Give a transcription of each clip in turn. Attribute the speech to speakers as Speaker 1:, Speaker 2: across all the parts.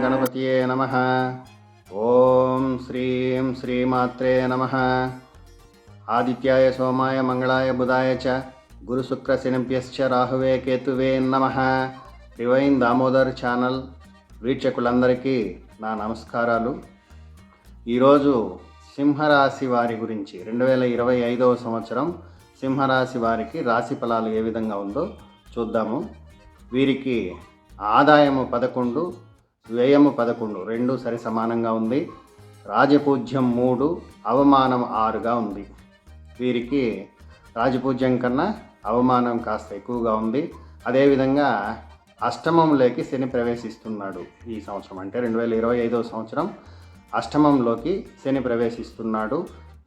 Speaker 1: గణపతియే నమః. ఓం శ్రీం శ్రీమాత్రే నమః. ఆదిత్యాయ సోమాయ మంగళాయ బుధాయ చ గురుశుక్రశనిభ్యశ్చ రాహువే కేతువే నమః. డివైన్ దామోదర్ ఛానల్ వీక్షకులందరికీ నా నమస్కారాలు. ఈరోజు సింహరాశి వారి గురించి 2025వ సంవత్సరం సింహరాశి వారికి రాశి ఫలాలు ఏ విధంగా ఉందో చూద్దాము. వీరికి ఆదాయము 11, వ్యయము 11 రెండు సరి సమానంగా ఉంది. రాజపూజ్యం 3, అవమానం 6గా ఉంది. వీరికి రాజపూజ్యం కన్నా అవమానం కాస్త ఎక్కువగా ఉంది. అదేవిధంగా అష్టమంలోకి శని ప్రవేశిస్తున్నాడు ఈ సంవత్సరం, అంటే 2025వ సంవత్సరం అష్టమంలోకి శని ప్రవేశిస్తున్నాడు.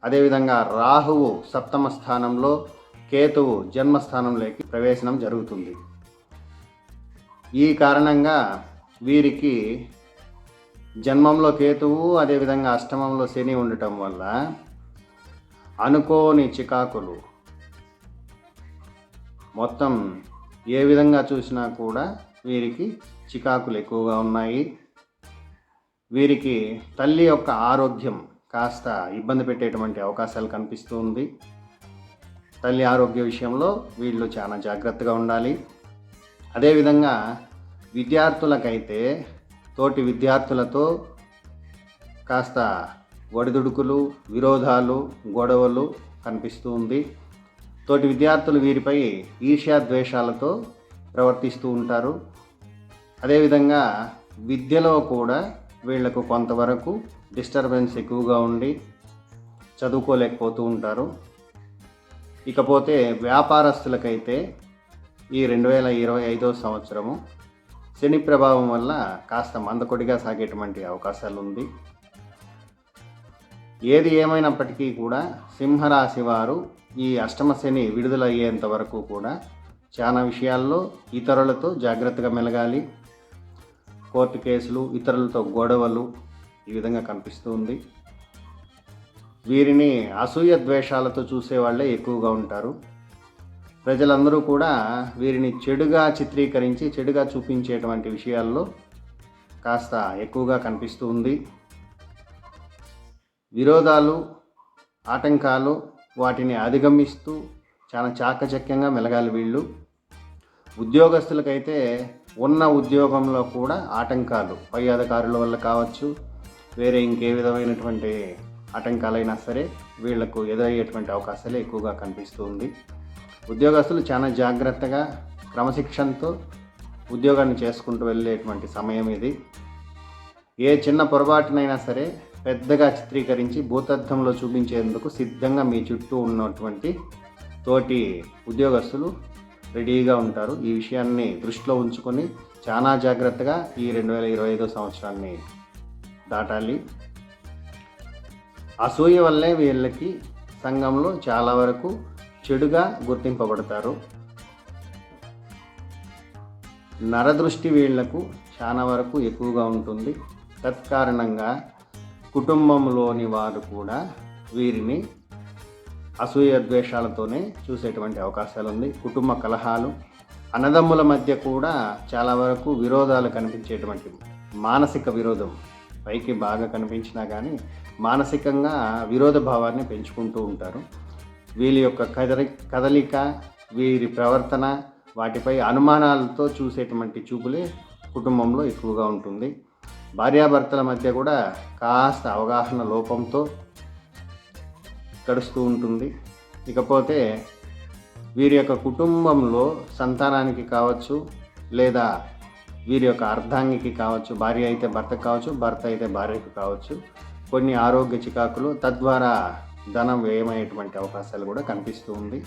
Speaker 1: అదేవిధంగా రాహువు సప్తమ స్థానంలో, కేతువు జన్మస్థానంలోకి ప్రవేశనం జరుగుతుంది. ఈ కారణంగా వీరికి జన్మంలో కేతువు, అదేవిధంగా అష్టమంలో శని ఉండటం వల్ల అనుకోని చికాకులు మొత్తం ఏ విధంగా చూసినా కూడా వీరికి చికాకులు ఎక్కువగా ఉన్నాయి. వీరికి తల్లి యొక్క ఆరోగ్యం కాస్త ఇబ్బంది పెట్టేటువంటి అవకాశాలు కనిపిస్తుంది. తల్లి ఆరోగ్య విషయంలో వీళ్ళు చాలా జాగ్రత్తగా ఉండాలి. అదేవిధంగా విద్యార్థులకైతే తోటి విద్యార్థులతో కాస్త ఒడిదుడుకులు, విరోధాలు, గొడవలు కనిపిస్తూ ఉంది. తోటి విద్యార్థులు వీరిపై ఈర్ష్యాద్వేషాలతో ప్రవర్తిస్తూ ఉంటారు. అదేవిధంగా విద్యలో కూడా వీళ్లకు కొంతవరకు డిస్టర్బెన్స్ ఎక్కువగా ఉండి చదువుకోలేకపోతూ ఉంటారు. ఇకపోతే వ్యాపారస్తులకైతే ఈ 2025వ సంవత్సరము శని ప్రభావం వల్ల కాస్త మందకొడిగా సాగేటువంటి అవకాశాలు ఉంది. ఏది ఏమైనప్పటికీ కూడా సింహరాశి వారు ఈ అష్టమ శని విడుదలయ్యేంత వరకు కూడా చాలా విషయాల్లో ఇతరులతో జాగ్రత్తగా మెలగాలి. కోర్టు కేసులు, ఇతరులతో గొడవలు ఈ విధంగా కనిపిస్తుంది. వీరిని అసూయ ద్వేషాలతో చూసేవాళ్ళే ఎక్కువగా ఉంటారు. ప్రజలందరూ కూడా వీరిని చెడుగా చిత్రీకరించి చెడుగా చూపించేటువంటి విషయాల్లో కాస్త ఎక్కువగా కనిపిస్తూ ఉంది. విరోధాలు, ఆటంకాలు వాటిని అధిగమిస్తూ చాలా చాకచక్యంగా మెలగాలి వీళ్ళు. ఉద్యోగస్తులకైతే ఉన్న ఉద్యోగంలో కూడా ఆటంకాలు పై అధికారుల వల్ల కావచ్చు, వేరే ఇంకే విధమైనటువంటి ఆటంకాలైనా సరే వీళ్లకు ఎదురయ్యేటువంటి అవకాశాలు ఎక్కువగా కనిపిస్తుంది. ఉద్యోగస్తులు చాలా జాగ్రత్తగా క్రమశిక్షణతో ఉద్యోగాన్ని చేసుకుంటూ వెళ్ళేటువంటి సమయం ఇది. ఏ చిన్న పొరపాటునైనా సరే పెద్దగా చిత్రీకరించి భూతద్దంలో చూపించేందుకు సిద్ధంగా మీ చుట్టూ ఉన్నటువంటి తోటి ఉద్యోగస్తులు రెడీగా ఉంటారు. ఈ విషయాన్ని దృష్టిలో ఉంచుకొని చాలా జాగ్రత్తగా ఈ 2025వ సంవత్సరాన్ని దాటాలి. అసూయ వల్లే వీళ్ళకి సంఘంలో చాలా వరకు చెడుగా గుర్తింపబడతారు. నరదృష్టి వీళ్లకు చాలా వరకు ఎక్కువగా ఉంటుంది. తత్కారణంగా కుటుంబంలోని వారు కూడా వీరిని అసూయ ద్వేషాలతోనే చూసేటువంటి అవకాశాలు ఉంది. కుటుంబ కలహాలు, అన్నదమ్ముల మధ్య కూడా చాలా వరకు విరోధాలు కనిపించేటువంటి మానసిక విరోధం పైకి బాగా కనిపించినా కానీ మానసికంగా విరోధ భావాన్ని పెంచుకుంటూ ఉంటారు. వీరి యొక్క కదలిక, వీరి ప్రవర్తన వాటిపై అనుమానాలతో చూసేటువంటి చూపులే కుటుంబంలో ఎక్కువగా ఉంటుంది. భార్యాభర్తల మధ్య కూడా కాస్త అవగాహన లోపంతో గడుస్తూ ఉంటుంది. ఇకపోతే వీరి యొక్క కుటుంబంలో సంతానానికి కావచ్చు, లేదా వీరి యొక్క అర్ధాంగికి కావచ్చు, భార్య అయితే భర్తకు కావచ్చు, భర్త అయితే భార్యకు కావచ్చు, కొన్ని ఆరోగ్య చికాకులు, తద్వారా ధనం వ్యయమయ్యేటువంటి అవకాశాలు కూడా కనిపిస్తూ ఉంది.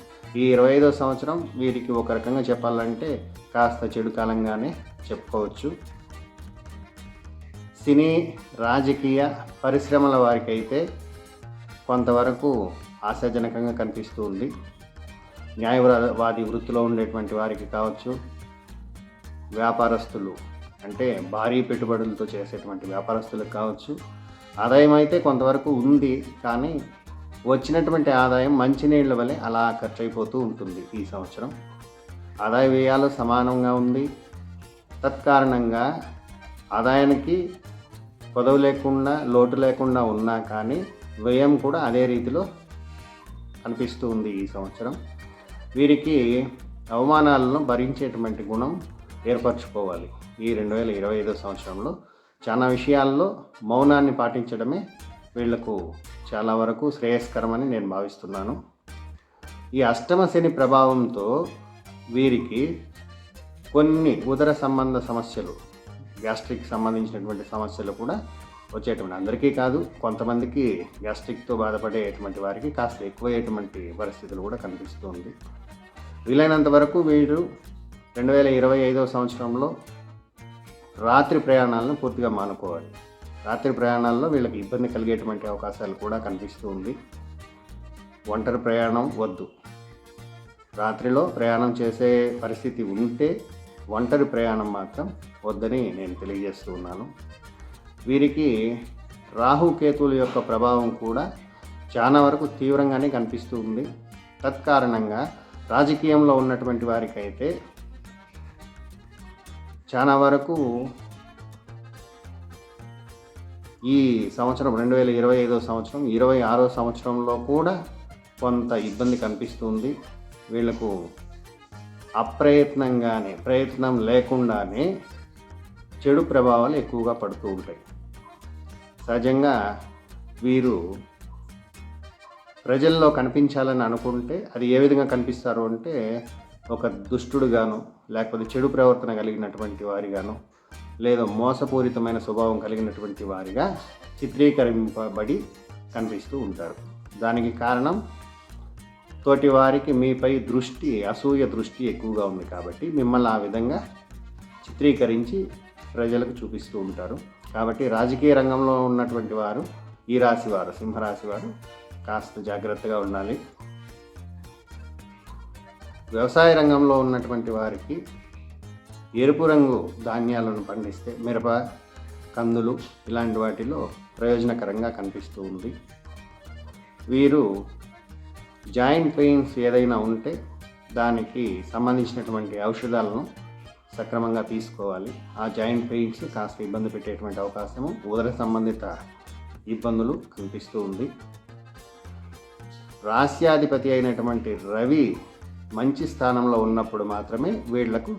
Speaker 1: ఈ 25వ సంవత్సరం వీరికి ఒక రకంగా చెప్పాలంటే కాస్త చెడు కాలంగానే చెప్పుకోవచ్చు. సినీ, రాజకీయ, పరిశ్రమల వారికి అయితే కొంతవరకు ఆశాజనకంగా కనిపిస్తూ ఉంది. న్యాయవాది వృత్తిలో ఉండేటువంటి వారికి కావచ్చు, వ్యాపారస్తులు అంటే భారీ పెట్టుబడులతో చేసేటువంటి వ్యాపారస్తులకు కావచ్చు, ఆదాయం అయితే కొంతవరకు ఉంది. కానీ వచ్చినటువంటి ఆదాయం మంచినీళ్ళ వలె అలా ఖర్చు అయిపోతూ ఉంటుంది. ఈ సంవత్సరం ఆదాయ వ్యయాలు సమానంగా ఉంది. తత్కారణంగా ఆదాయానికి కొదవ లేకుండా లోటు లేకుండా ఉన్నా కానీ వ్యయం కూడా అదే రీతిలో కనిపిస్తూ ఉంది ఈ సంవత్సరం. వీరికి అవమానాలను భరించేటువంటి గుణం ఏర్పరచుకోవాలి. ఈ 2025 సంవత్సరంలో చాలా విషయాల్లో మౌనాన్ని పాటించడమే వీళ్లకు చాలా వరకు శ్రేయస్కరమని నేను భావిస్తున్నాను. ఈ అష్టమ శని ప్రభావంతో వీరికి కొన్ని ఉదర సంబంధ సమస్యలు, గ్యాస్ట్రిక్ సంబంధించినటువంటి సమస్యలు కూడా వచ్చేటువంటి, అందరికీ కాదు కొంతమందికి గ్యాస్ట్రిక్తో బాధపడేటువంటి వారికి కాస్త ఎక్కువయ్యేటువంటి పరిస్థితులు కూడా కనిపిస్తుంది. వీలైనంత వరకు వీరు 2025 సంవత్సరంలో రాత్రి ప్రయాణాలను పూర్తిగా మానుకోవాలి. రాత్రి ప్రయాణాల్లో వీళ్ళకి ఇబ్బంది కలిగేటువంటి అవకాశాలు కూడా కనిపిస్తూ ఉంది. ఒంటరి ప్రయాణం వద్దు. రాత్రిలో ప్రయాణం చేసే పరిస్థితి ఉంటే ఒంటరి ప్రయాణం మాత్రం వద్దని నేను తెలియజేస్తూ ఉన్నాను. వీరికి రాహుకేతువుల యొక్క ప్రభావం కూడా చాలా వరకు తీవ్రంగానే కనిపిస్తూ ఉంది. తత్కారణంగా రాజకీయంలో ఉన్నటువంటి వారికి అయితే చాలా వరకు ఈ సంవత్సరం 2025 సంవత్సరం 26వ సంవత్సరంలో కూడా కొంత ఇబ్బంది కనిపిస్తుంది. వీళ్లకు అప్రయత్నంగానే, ప్రయత్నం లేకుండానే చెడు ప్రభావాలు ఎక్కువగా పడుతూ ఉంటాయి. సహజంగా వీరు ప్రజల్లో కనిపించాలని అనుకుంటే అది ఏ విధంగా కనిపిస్తారు అంటే ఒక దుష్టుడుగాను, లేకపోతే చెడు ప్రవర్తన కలిగినటువంటి వారిగాను, లేదా మోసపూరితమైన స్వభావం కలిగినటువంటి వారిగా చిత్రీకరింపబడి కనిపిస్తూ ఉంటారు. దానికి కారణం తోటి వారికి మీపై దృష్టి, అసూయ దృష్టి ఎక్కువగా ఉంది కాబట్టి మిమ్మల్ని ఆ విధంగా చిత్రీకరించి ప్రజలకు చూపిస్తూ ఉంటారు. కాబట్టి రాజకీయ రంగంలో ఉన్నటువంటి వారు, ఈ రాశి వారు, సింహరాశి వారు కాస్త జాగ్రత్తగా ఉండాలి. వ్యవసాయ రంగంలో ఉన్నటువంటి వారికి ఎరుపు రంగు ధాన్యాలను పండిస్తే, మిరప, కందులు ఇలాంటి వాటిలో ప్రయోజనకరంగా కనిపిస్తూ ఉంది. వీరు జాయింట్ పెయిన్స్ ఏదైనా ఉంటే దానికి సంబంధించినటువంటి ఔషధాలను సక్రమంగా తీసుకోవాలి. ఆ జాయింట్ పెయిన్స్ కాస్త ఇబ్బంది పెట్టేటువంటి అవకాశము, ఉదర సంబంధిత ఇబ్బందులు కనిపిస్తూ ఉంది. రాస్యాధిపతి అయినటువంటి రవి మంచి స్థానంలో ఉన్నప్పుడు మాత్రమే వీళ్లకు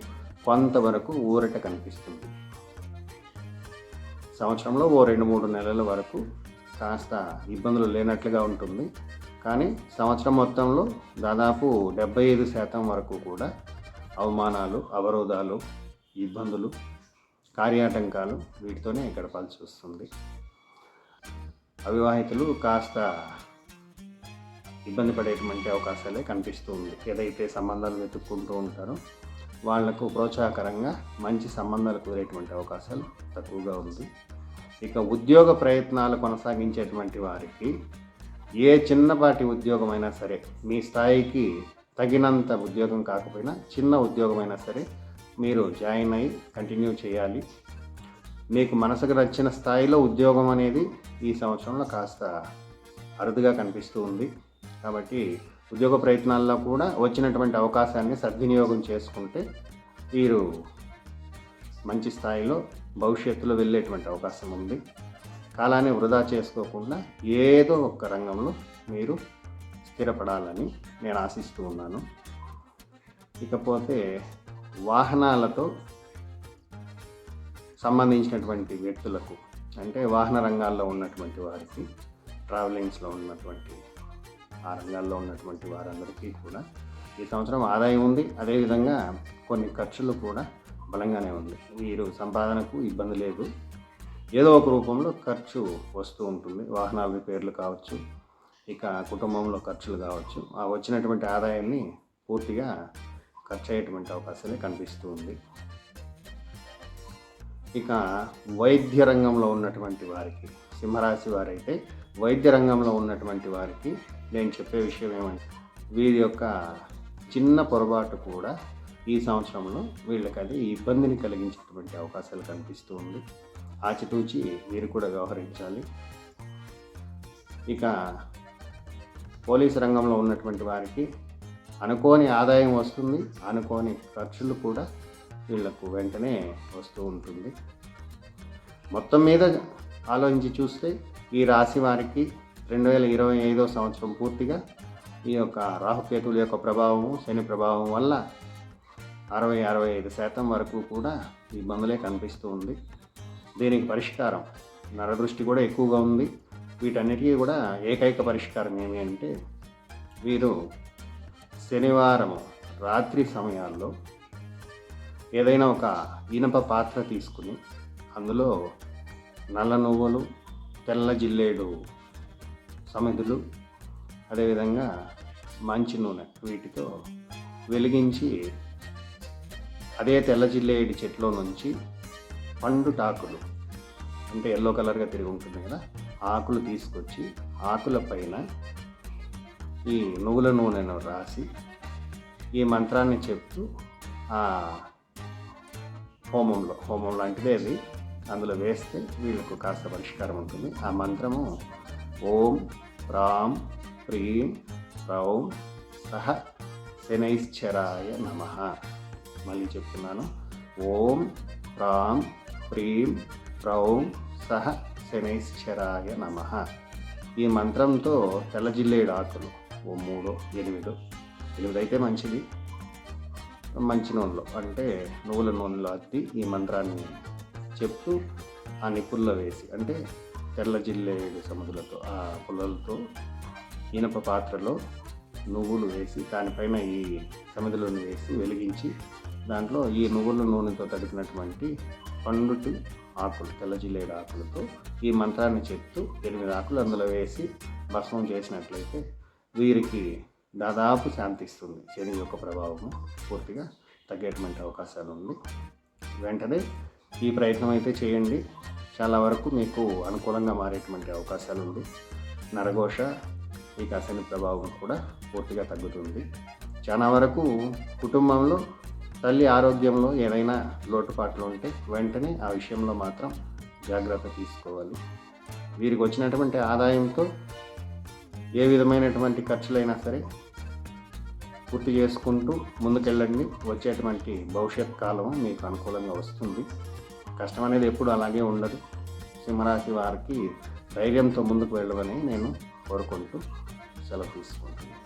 Speaker 1: కొంతవరకు ఊరట కనిపిస్తుంది. సంవత్సరంలో 2-3 నెలల వరకు కాస్త ఇబ్బందులు లేనట్లుగా ఉంటుంది. కానీ సంవత్సరం మొత్తంలో దాదాపు 75% వరకు కూడా అవమానాలు, అవరోధాలు, ఇబ్బందులు, కార్యాటంకాలు వీటితోనే గడపాల్సి వస్తుంది. అవివాహితులు కాస్త ఇబ్బంది పడేటువంటి అవకాశాలే కనిపిస్తూ ఉంది. ఏదైతే సంబంధాలు వెతుక్కుంటూ ఉంటారో వాళ్లకు ప్రోత్సాహకరంగా మంచి సంబంధాలు కుదిరేటువంటి అవకాశాలు తక్కువగా ఉంది. ఇక ఉద్యోగ ప్రయత్నాలు కొనసాగించేటువంటి వారికి ఏ చిన్నపాటి ఉద్యోగమైనా సరే, మీ స్థాయికి తగినంత ఉద్యోగం కాకపోయినా చిన్న ఉద్యోగమైనా సరే మీరు జాయిన్ అయ్యి కంటిన్యూ చేయాలి. మీకు మనసుకు నచ్చిన స్థాయిలో ఉద్యోగం అనేది ఈ సంవత్సరంలో కాస్త అరుదుగా కనిపిస్తూ ఉంది. కాబట్టి ఉద్యోగ ప్రయత్నాల్లో కూడా వచ్చినటువంటి అవకాశాన్ని సద్వినియోగం చేసుకుంటే వీరు మంచి స్థాయిలో భవిష్యత్తులో వెళ్ళేటువంటి అవకాశం ఉంది. కాలాన్ని వృధా చేసుకోకుండా ఏదో ఒక రంగంలో మీరు స్థిరపడాలని నేను ఆశిస్తూ ఉన్నాను. ఇకపోతే వాహనాలతో సంబంధించినటువంటి వ్యక్తులకు, అంటే వాహన రంగాల్లో ఉన్నటువంటి వారికి, ట్రావెలింగ్స్లో ఉన్నటువంటి ఆ రంగాల్లో ఉన్నటువంటి వారందరికీ కూడా ఈ సంవత్సరం ఆదాయం ఉంది. అదేవిధంగా కొన్ని ఖర్చులు కూడా బలంగానే ఉంది. వీరు సంపాదనకు ఇబ్బంది లేదు. ఏదో ఒక రూపంలో ఖర్చు వస్తూ ఉంటుంది. వాహనాల రిపేర్లు కావచ్చు, ఇక కుటుంబంలో ఖర్చులు కావచ్చు. ఆ వచ్చినటువంటి ఆదాయాన్ని పూర్తిగా ఖర్చు అయ్యేటువంటి అవకాశాలే కనిపిస్తూ ఉంది. ఇక వైద్య రంగంలో ఉన్నటువంటి వారికి, సింహరాశి వారైతే వైద్య రంగంలో ఉన్నటువంటి వారికి నేను చెప్పే విషయం ఏమంటే వీరి యొక్క చిన్న పొరపాటు కూడా ఈ సంవత్సరంలో వీళ్ళకి అది ఇబ్బందిని కలిగించేటువంటి అవకాశాలు కనిపిస్తూ ఉంది. ఆచితూచి వీరు కూడా వ్యవహరించాలి. ఇక పోలీసు రంగంలో ఉన్నటువంటి వారికి అనుకోని ఆదాయం వస్తుంది, అనుకోని ఖర్చులు కూడా వీళ్లకు వెంటనే వస్తూ ఉంటుంది. మొత్తం మీద ఆలోచించి చూస్తే ఈ రాశి వారికి 2025 సంవత్సరం పూర్తిగా ఈ యొక్క రాహుకేతువుల యొక్క ప్రభావము, శని ప్రభావం వల్ల 60-65% వరకు కూడా ఇబ్బందులే కనిపిస్తూ ఉంది. దీనికి పరిష్కారం నరదృష్టి కూడా ఎక్కువగా ఉంది. వీటన్నిటికీ కూడా ఏకైక పరిష్కారం ఏమి అంటే, వీరు శనివారం రాత్రి సమయాల్లో ఏదైనా ఒక ఇనప పాత్ర తీసుకుని అందులో నల్ల నువ్వులు, తెల్ల జిల్లేడు సమిధులు, అదేవిధంగా మంచి నూనె వీటితో వెలిగించి అదే తెల్ల జిల్లేడు చెట్లో నుంచి పండు టాకులు అంటే ఎల్లో కలర్గా తిరిగి ఉంటుంది కదా, ఆకులు తీసుకొచ్చి ఆకుల పైన ఈ నువ్వుల నూనెను రాసి ఈ మంత్రాన్ని చెప్తూ ఆ హోమం లాంటిదే అది అందులో వేస్తే వీళ్ళకు కాస్త పరిష్కారం ఉంటుంది. ఆ మంత్రము ఓం ప్రాం ప్రీం ప్రౌం సహ శనైశ్చరాయ నమః. మళ్ళీ చెప్తున్నాను, ఓం ప్రాం ప్రీం ప్రౌం సహ శనైశ్చరాయ నమః. ఈ మంత్రంతో తెల్ల జిల్లేడు ఆకులు 8 అయితే మంచిది, మంచి నూనెలో అంటే నువ్వుల నూనెలో అద్ది ఈ మంత్రాన్ని చెప్తూ ఆ నిప్పుల్లో వేసి అంటే తెల్ల జిల్లేడు సముద్రులతో ఆ పుల్లలతో ఇనప పాత్రలో నువ్వులు వేసి దానిపైన ఈ సమిధులను వేసి వెలిగించి దాంట్లో ఈ నువ్వుల నూనెతో తడిపినటువంటి పండుటి ఆకులు, తెల్ల జిల్లేడు ఆకులతో ఈ మంత్రాన్ని చెప్తూ 8 ఆకులు అందులో వేసి భస్మం చేసినట్లయితే వీరికి దాదాపు శాంతిస్తుంది. శని యొక్క ప్రభావము పూర్తిగా తగ్గేటువంటి అవకాశాలు ఉంది. వెంటనే ఈ ప్రయత్నం అయితే చేయండి. చాలా వరకు మీకు అనుకూలంగా మారేటువంటి అవకాశాలు ఉంది. నరఘోష, ఈ శని ప్రభావం కూడా పూర్తిగా తగ్గుతుంది. చాలా వరకు కుటుంబంలో తల్లి ఆరోగ్యంలో ఏదైనా లోటుపాట్లు ఉంటే వెంటనే ఆ విషయంలో మాత్రం జాగ్రత్త తీసుకోవాలి. వీరికి వచ్చినటువంటి ఆదాయంతో ఏ విధమైనటువంటి ఖర్చులైనా సరే పూర్తి చేసుకుంటూ ముందుకెళ్ళండి. వచ్చేటువంటి భవిష్యత్ కాలం మీకు అనుకూలంగా వస్తుంది. కష్టం అనేది ఎప్పుడు అలాగే ఉండదు. సింహరాశి వారికి ధైర్యంతో ముందుకు వెళ్ళమని నేను కోరుకుంటూ సెలవు తీసుకుంటున్నాను.